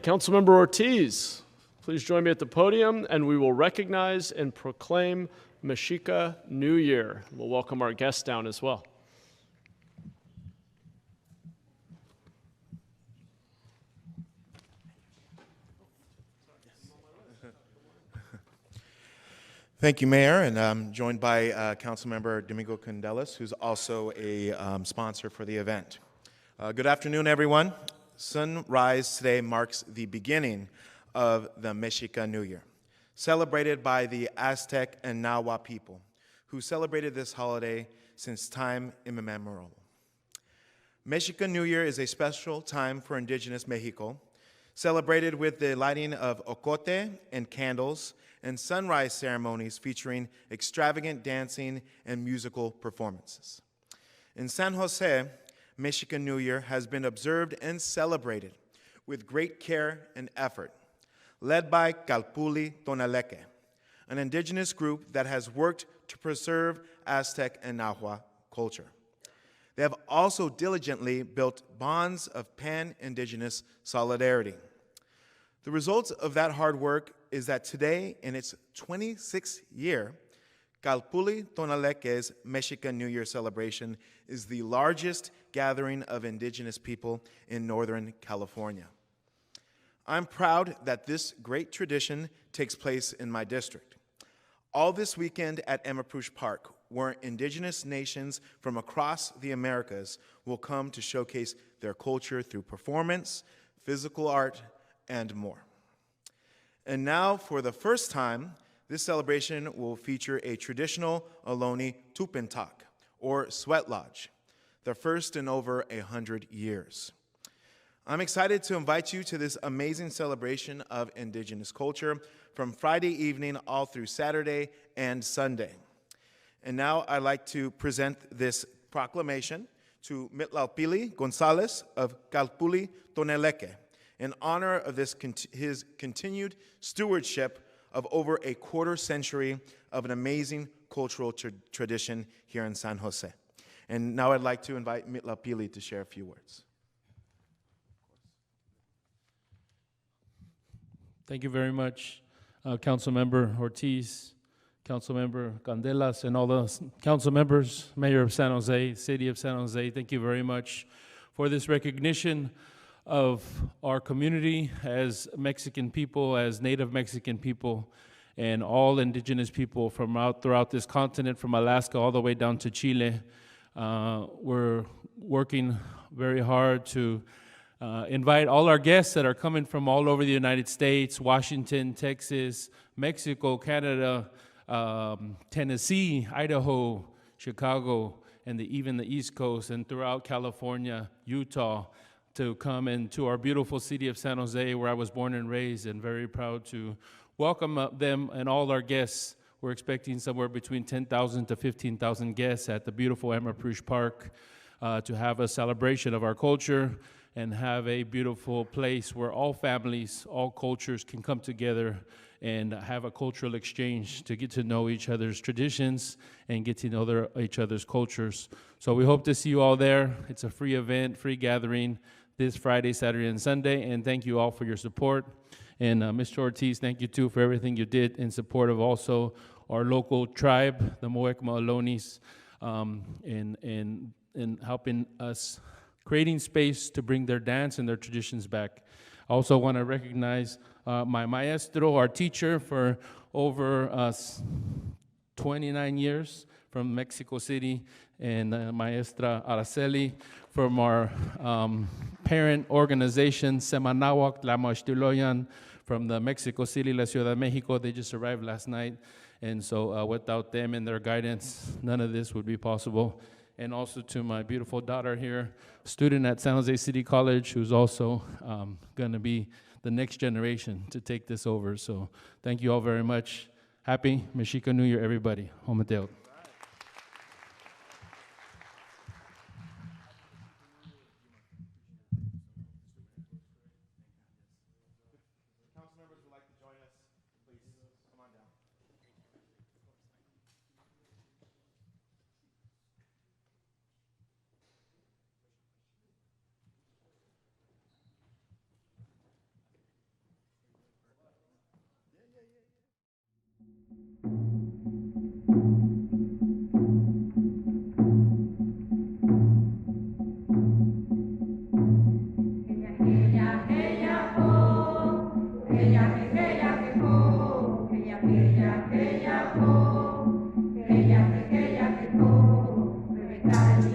Councilmember Ortiz, please join me at the podium, and we will recognize and proclaim Mexica New Year. We'll welcome our guests down as well. Thank you, Mayor, and I'm joined by Councilmember Domingo Candelas, who's also a sponsor for the event. Good afternoon, everyone. Sunrise today marks the beginning of the Mexica New Year, celebrated by the Aztec and Nahua people, who celebrated this holiday since time immemorial. Mexica New Year is a special time for indigenous Mexico, celebrated with the lighting of ocote and candles and sunrise ceremonies featuring extravagant dancing and musical performances. In San Jose, Mexica New Year has been observed and celebrated with great care and effort, led by Calpulli Tonaleque, an indigenous group that has worked to preserve Aztec and Nahua culture. They have also diligently built bonds of pan-indigenous solidarity. The results of that hard work is that today, in its 26th year, Calpulli Tonaleque's Mexica New Year celebration is the largest gathering of indigenous people in Northern California. I'm proud that this great tradition takes place in my district. All this weekend at Emaprouche Park, where indigenous nations from across the Americas will come to showcase their culture through performance, physical art, and more. And now, for the first time, this celebration will feature a traditional Ohlone Tupentak, or sweat lodge, the first in over 100 years. I'm excited to invite you to this amazing celebration of indigenous culture from Friday evening all through Saturday and Sunday. And now I'd like to present this proclamation to Mitlalpili Gonzalez of Calpulli Tonaleque in honor of his continued stewardship of over a quarter century of an amazing cultural tradition here in San Jose. And now I'd like to invite Mitlalpili to share a few words. Thank you very much, Councilmember Ortiz, Councilmember Candelas, and all the council members, Mayor of San Jose, City of San Jose. Thank you very much for this recognition of our community as Mexican people, as Native Mexican people, and all indigenous people from throughout this continent, from Alaska all the way down to Chile. We're working very hard to invite all our guests that are coming from all over the United States, Washington, Texas, Mexico, Canada, Tennessee, Idaho, Chicago, and even the East Coast, and throughout California, Utah, to come into our beautiful city of San Jose, where I was born and raised, and very proud to welcome them and all our guests. We're expecting somewhere between 10,000 to 15,000 guests at the beautiful Emaprouche Park to have a celebration of our culture and have a beautiful place where all families, all cultures can come together and have a cultural exchange to get to know each other's traditions and get to know each other's cultures. So we hope to see you all there. It's a free event, free gathering this Friday, Saturday, and Sunday, and thank you all for your support. And Mr. Ortiz, thank you too for everything you did in support of also our local tribe, the Muwekma Ohlones, in helping us creating space to bring their dance and their traditions back. I also want to recognize my maestro, our teacher for over 29 years from Mexico City, and Maestra Araceli from our parent organization, Zemanauak Tlamachtiloyan, from the Mexico City, La Ciudad de Mexico. They just arrived last night, and so without them and their guidance, none of this would be possible. And also to my beautiful daughter here, student at San Jose City College, who's also going to be the next generation to take this over. So thank you all very much. Happy Mexica New Year, everybody. Homateo. Ella,